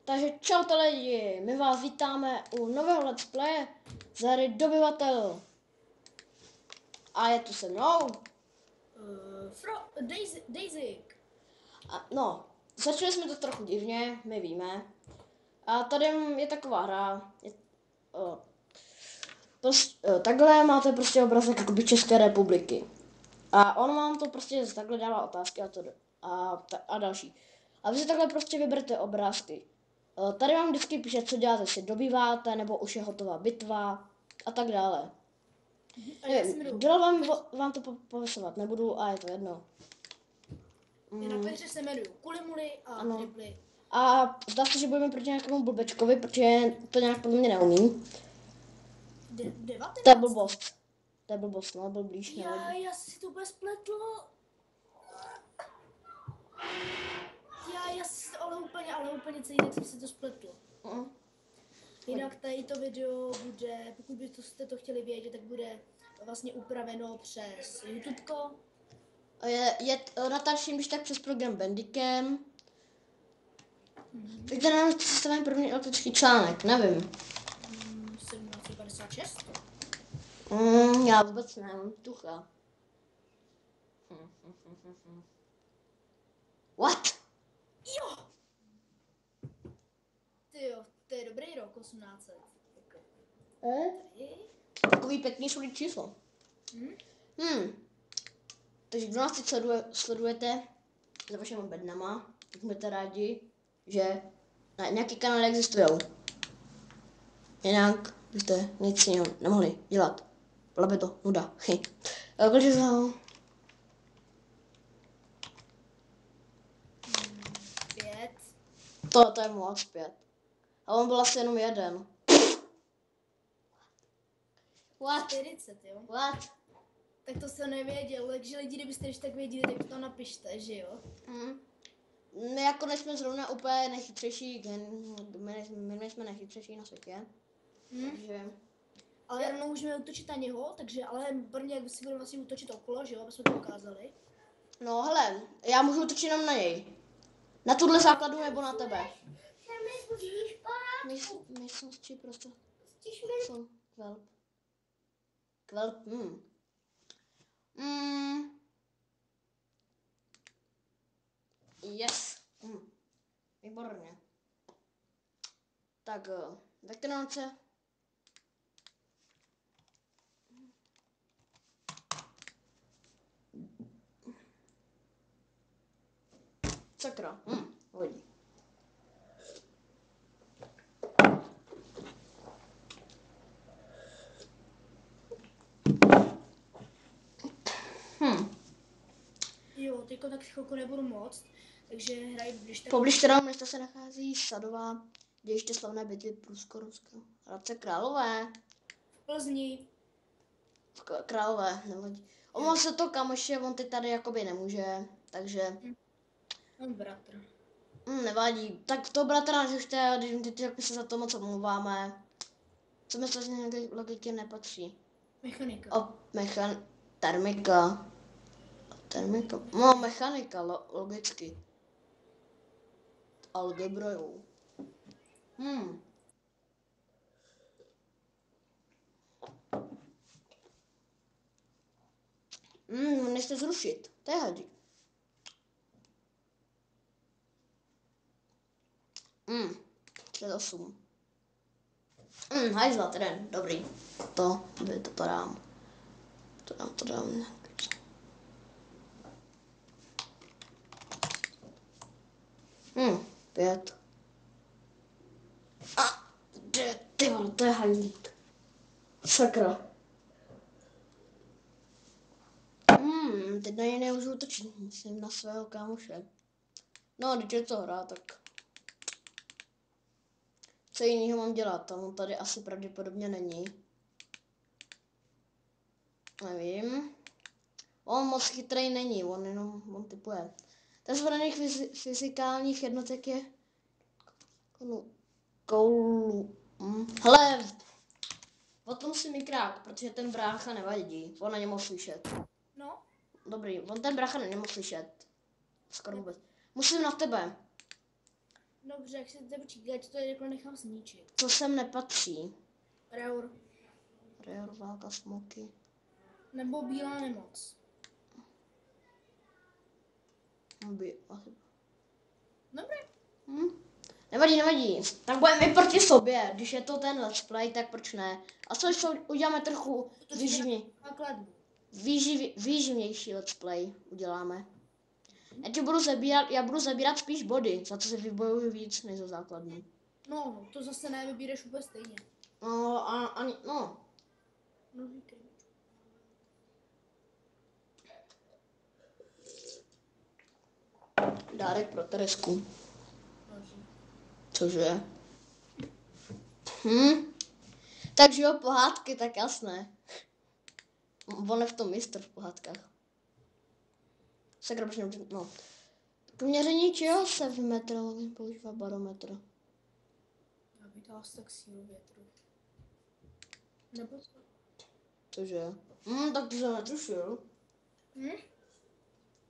Takže čaute lidi, my vás vítáme u nového let's playe z hry Dobyvatel. A je tu se mnou. Daisy. No, začali jsme to trochu divně, my víme. A tady je taková hra. Takhle máte prostě obrazek jakoby České republiky. A on vám to prostě takhle dává otázky a další. A vy si takhle prostě vyberete obrázky. Tady vám vždycky píše, co děláte, jestli dobýváte, nebo už je hotová bitva a tak dále. Dál vám to popisovat nebudu a je to jedno. Já na hře se jmenuji Kulimuly a Triply. A zdá se, že budeme proti nějakému blbečkovi, protože to nějak podle mě neumím. 19. To je blbost. No, byl blíž. Já si to úplně spletl. Já si to ale úplně celý tak jsem si to spletl. Jinak tady to video bude, pokud byste to chtěli vědět, tak bude vlastně upraveno přes YouTubeko. Natáčím když tak přes program Bandicam. Takže nám sestavím první elektrický článek, nevím. 1756. Já vůbec nevím, tucha. What? Jo! Tyjo, to je dobrý rok, 1800. Takový pěkný solid číslo. Takže kdo nás teď sledujete za vašimi bednama, tak budete rádi, že na nějaký kanály existují. Jinak byste nic jiného nemohli dělat. Byla by to nuda. Takže za... 5. To je moc 5. A on byl asi jenom jeden. What? 40, jo? What? Tak to jsem nevěděl, takže lidi, kdybyste ještě tak věděli, tak to napište, že jo? My jako nejsme zrovna úplně nejchytřejší, my nejsme nejchytřejší na světě. Takže... Ale rovnou můžeme útočit na něho, takže ale prvně jak si budeme vlastně útočit okolo, že jo, aby jsme to ukázali. No hele, já můžu útočit jenom na něj. Na tuhle základu nebo na tebe? Místnosti prostě. Kvelp. Yes. Výborně. Tak, vektronce. Sakra. Hodí. Jo, teďko tak chvilku nebudu moc, takže hrají blíž tak... Poblíž kterého města se nachází Sadová dějiště slavné bitvy Prusko-Ruska. Hradce Králové. V Plzni. Králové, nevadí. Omlouvám se to kamoše, on teď tady jakoby nemůže, takže... On bratr. Nevadí. Tak to bratra neřešte, když teď se za to moc omlouváme. Co mi se logiky nepatří. Mechanika. Termika. No, mechanika, logicky. Algebra, jo. Nechci zrušit. To je hadí. Před 8. Hajzla, ten, dobrý. To dám. To dám. 5. Ty vole, to je hajzlík. Sakra. Teď na něj nemůžu útočit, myslím na svého kámoše. No, když je to hra, tak... Co jiného mám dělat? On tady asi pravděpodobně není. Nevím. On moc chytrý není, on typuje. Ten zvolených fyzikálních jednotek je... Koulu. Hele, o tom si mi krák, protože ten brácha nevadí. On na něj mohl slyšet. No. Dobrý, on ten brácha nemohl slyšet. Skoro vůbec. Musím na tebe. Dobře, jak se to počítá, to je jako nechám zničit. To sem nepatří. Reur. Reor, válka, smoky. Nebo bílá nemoc. Dobré. Nevadí, nevadí. Tak budeme i proti sobě. Když je to ten let's play, tak proč ne? A co když uděláme trochu výživnější let's play uděláme. Já budu zabírat spíš body, za to se vybojuju víc než za základní. No, to zase nevybíráš úplně stejně. No, ani, no. No, říkej. Dárek pro Teresku. Noží. Cože? Takže jo, pohádky, tak jasné. On je v tom mistr v pohádkách. Sakra, proč nemůžu, no. K měření čeho se v meteorologii používá barometr? Já bych dala tak sílu větru. Nebo co? Cože? Tak to jsem netušil.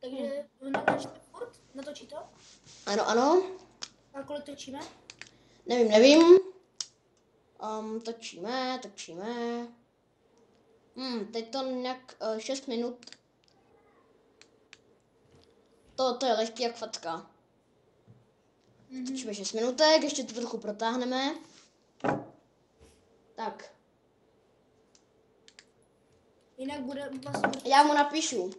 Takže natočíme furt? Natočí to? Ano, ano. A kolik točíme? Nevím. Točíme. Teď to nějak 6 minut. To je lehký jak facka. Točíme 6 minutek, ještě to trochu protáhneme. Tak. Jinak bude vlastně... Já mu napíšu.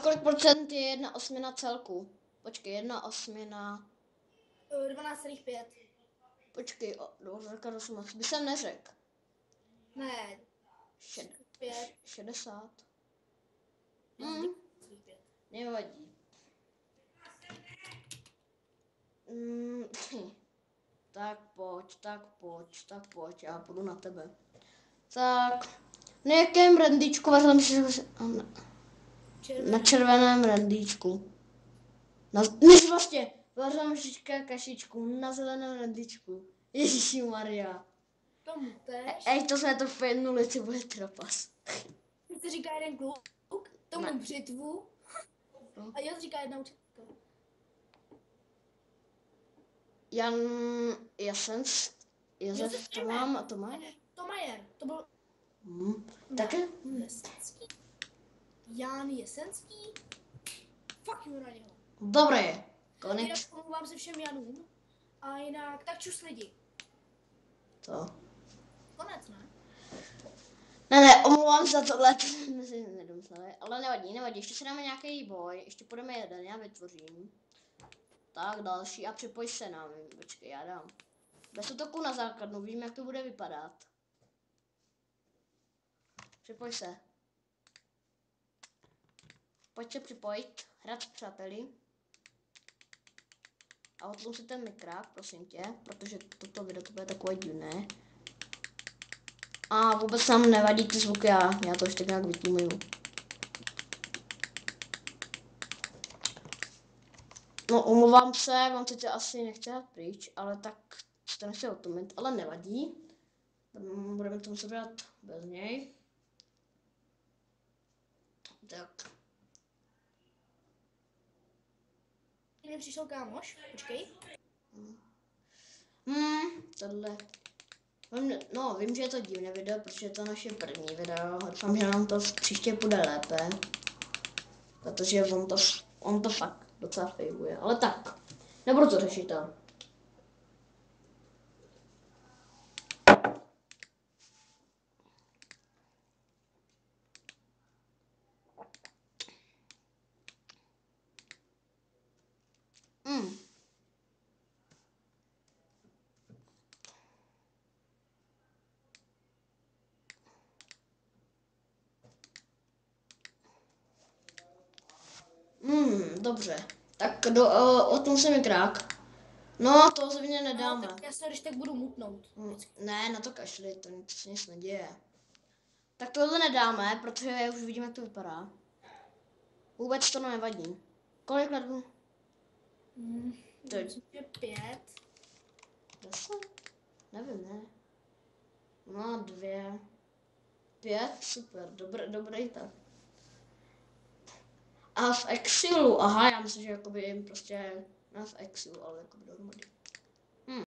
Kolik procent je 1/8 celku? Počkej, 1/8. 12,5. Počkej, dobře, moc by jsem neřekl. Ne. 5. 60. 5. Nevadí. Tak pojď, já půjdu na tebe. Tak, na jakém randíčku vařím na červeném randíčku. Než vlastně, vařím kašičku na zeleném randíčku. Ježišimaria. Tomu tež. To jsme to v jednu lici bude trapas. Se říká jeden kluk, tomu břitvu. A já říká jedna učitelka. Jan Josef to mám a to má? Tomajer, to byl... Také? Jesenský. Jan Jesenský. Fuck you na něho. Dobré, konec. Jinak omlouvám se všem Janům. A jinak, tak čus lidi. To. Konec, ne? Ne, omlouvám se za tohle, to jsme si nedomysleli, ale nevadí, ještě si dáme nějaký boj, ještě půjdeme jeden, já vytvořím. Tak, další a připoj se nám, počkej, já dám. Bez útoku na základnu, vím, jak to bude vypadat. Připoj se. Pojď se připojit, hrát s přáteli. A otlum si ten mikrák, prosím tě, protože toto video to bude takové divné. A vůbec nám nevadí ty zvuky, já to ještě nějak vytlumuju. No, omlouvám se, vám teď asi nechce dát pryč, ale tak to nechci otomit, ale nevadí. Budeme to muset brát bez něj. Tak. Mně přišel kámoš, počkej. Tohle. No, vím, že je to divné video, protože je to naše první video. Doufám, že nám to příště bude lépe. Protože on to fakt docela fejluje. Ale tak, nebudu to řešit tam. Dobře. Tak o tom se mi krák. No, to zřejmě nedáme. No, tak já se když tak budu mutnout. Ne, na to kašli, to se nic neděje. Tak tohle nedáme, protože už vidím, jak to vypadá. Vůbec to nevadí. Kolik let? To je 5. 10? Nevím, ne. No, 2. 5, super, dobrý tak. A v exilu, aha, já myslím, že jakoby prostě, ne v exilu, ale jakoby dohromady.